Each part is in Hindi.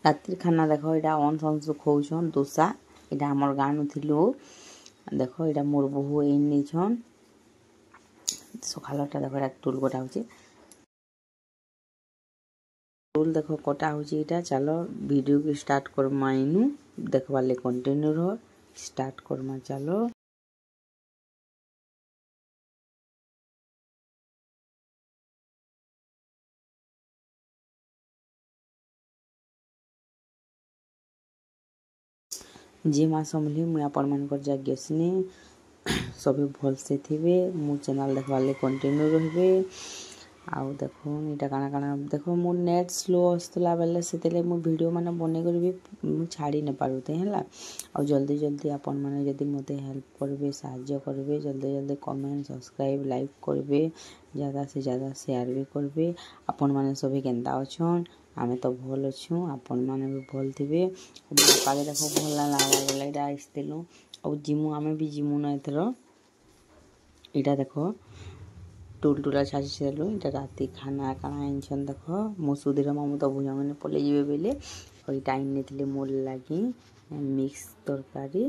रात्रि खाना देख यहाँ अंश अंश खोचन दोसा यहाँ आमर गाँव थिलु देख यहाँ मोर बहु नहीं छन सकालटा देख टुल कटा हो टुल देख कटा हो चलो वीडियो की स्टार्ट करमा इनु देखवार ले कंटिन्यू रह स्टार्ट करमा चलो जी माँ समझी मुझे आपण मानकर जागिसनी सभी भल से थे मो चैनल देखवार ले कंटिन्यू रहिबे आउ देखो इटा काना काना देखो मो नेट स्लो आसला बेले से वीडियो माने बने कर छाड़ी न पारुते है और जल्दी जल्दी आपण माने जदि मते हेल्प करबे साहाय्य करबे जल्दी जल्दी कमेंट सब्सक्राइब लाइक करबे ज़्यादा से ज़्यादा शेयर भी करबे आपण माने सभी केनता अछन आमे तो भल अच्छू आपण मैंने भी भल थे पागे देखो भल ना लगा बोला यहाँ आसलु और जिमु आमे भी जिमु ना एथर यहाँ देख टुल टुला छाची सारू यहाँ राति खाना काना आनछन देख मो सुधीर मामू तो भुजा मैंने पलि जी बोले और यहाँ आनी मोर लगी मिक्स तरकारी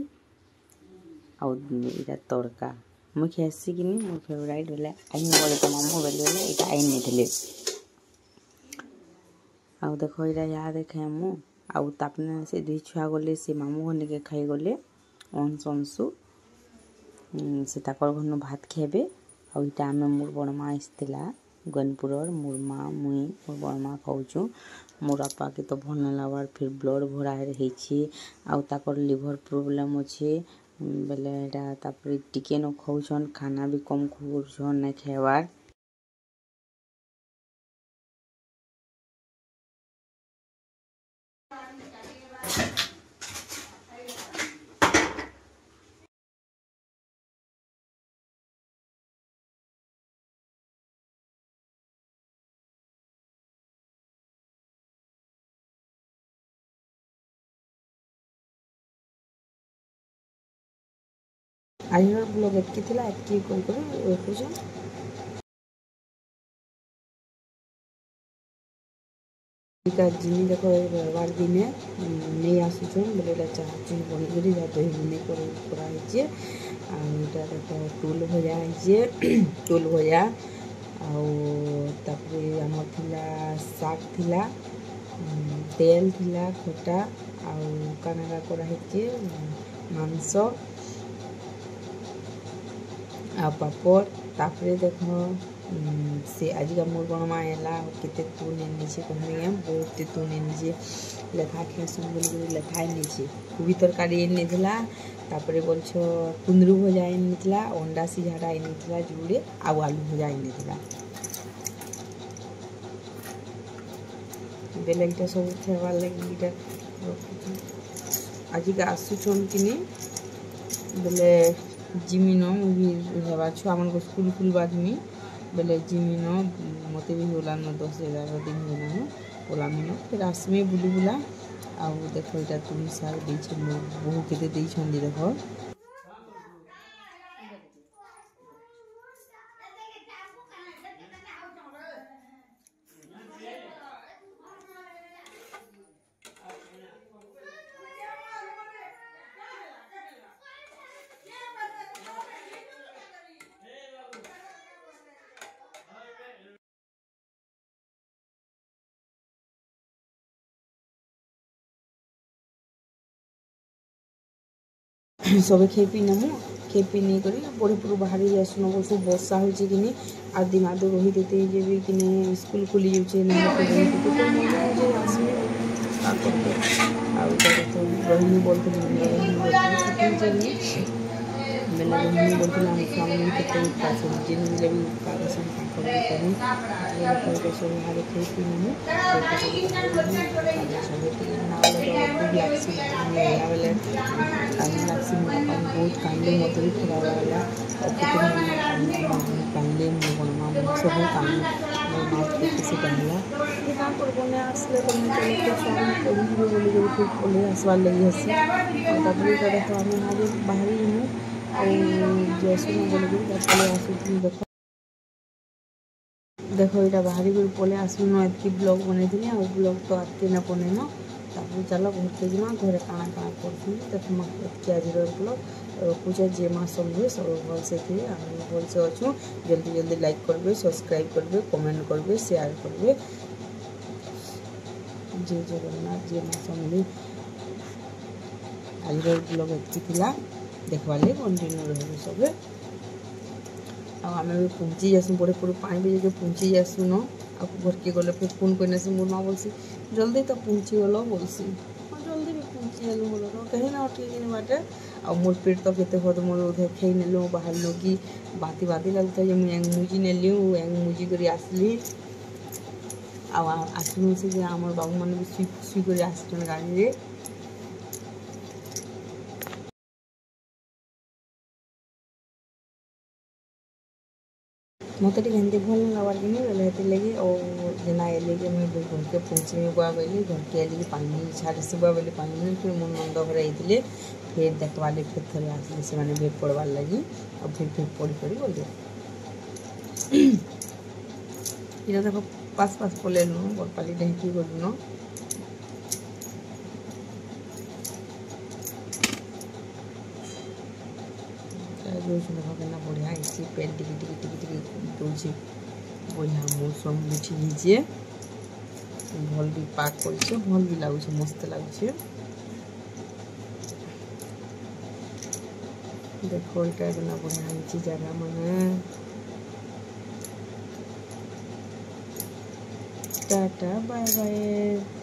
आटा तड़का मुझे खेसी कि मोर फेवरेट बोले आई बोले तो मामू बोले यहाँ आनी आउ देख यहाँ देखे मु आउ तापने से दुई छुआ गले से मामू घर निके खाई गले अंश अंशु से ताकर घर भात खेबे और इटा आम मोर बड़मा आसला गनपुर मोर माँ मुई मोर बड़मा खाऊँ मोर आपा के तो भल ना लगे फिर ब्लड भरा रही आउ ताकर लिवर प्रोब्लेम अच्छे बेले तापर टिके न खाऊन खाना भी कम खाऊन नहीं खेबार आज ब्लॉग एतकी थिला एतकी रखुछ जिनी देख रविवार दिने नहीं आसुन बोले चाह चुन बन दही बुनी कराई आटा देख टुल भजा है टुल भजा आम शाग थिला तेल थिला खटा आना कराई मांस आ पापड़ तापरे देख से आज का मोर बड़मा है केते तू नहीं कहनी बहुत तू नहीं लेखा खेसुन बोल लेखाई नहीं कोबी तरकारी तापरे बोल कुंदरू भजा आनीला अंडा सिझाटा आनीला जुड़े आउ आलू भजा आनीला बेले इटा सब खेबार लगी इटा आज का आसुचन कि बेले जिमिन मुझे छुआ मन को स्कूल खुलवा जिमी बेले जिमिन मत भी होला 10-11 दिन होना ओलामिन फिर आसमे बुली बुला आउ देख यहाँ तुम साग दे बहु के देख सब खे पी नमु खे पी नहीं करी बड़ी पूर्व बाहर आसन बस वर्षा हो आ दिन आदि रही देते भी कि स्कूल खुली जाऊे रही बोलते बेले रही बोलते हम छुआ मैंने भी पास जिन भी पासन सब बाहर खे पी नमु बेले बहुत कांदे मत भी खरा लगा कांदे बनमा सब कान से कहला करने आसले बोली फिर आसबार लगी हसी तो आम आज बाहरी जैसु बोल आसुन देख यहाँ बाहरी पले आसुन एतकी ब्लॉग बन ब्लॉग तो आते ना बने तापर चल घर के जिमा घरे काଣା काଣା कर देखमा एतके आज ब्लॉग रखुचे जे माँ समझे सब भल से थे आम भल से अच्छू जल्दी जल्दी लाइक करबे सब्सक्राइब करबे कमेंट करबे शेयर करबे जय जगन्नाथ जे माँ समझे आज ब्लॉग एतकी थिला देखवा ले कंटिन्यू रहे सब आम भी पहुँची जासूँ बड़े पड़े पानी भी जो पहुँची जासूँ न आ घर के गले फिर फोन करने से मोर माँ बोलसी जल्दी तो पहुँची गल बोलसी हाँ जल्दी भी पहुँची गलु बोल कहीं ना ठीक बाटे आ मोर पेट तो केते हद मोर उधर खेई नेलु बाहर लो कि बाती बाती लगता है मुझे मुजी नेली एंग मुजी कर आसली आसलु से आम बाबू मैंने भी शुई शुई कर आसन गाड़ी मत टी भल लगे कि नहीं लगे और जेना एले कि मुझे घर के पहुँचे बुआ गली घर के एल पानी छाड़ी से बुआ गली पानी फिर मोर नंद घर आते फिर देखवा फिर थे आसले से मैंने भेट पड़वार लगी और फिर पढ़ी पढ़ी बोल ये देख पास पास पलैनु बरपाली ढेंकी गलु देख के बढ़िया है पेन टिकी टिकी टिकी टिकी दूसरी बढ़िया मौसम भी ठीक है भल भी पाक कर भल भी लगुच मस्त लगुच देख यहाँ बढ़िया है जगह मैंने टाटा बाय बाय।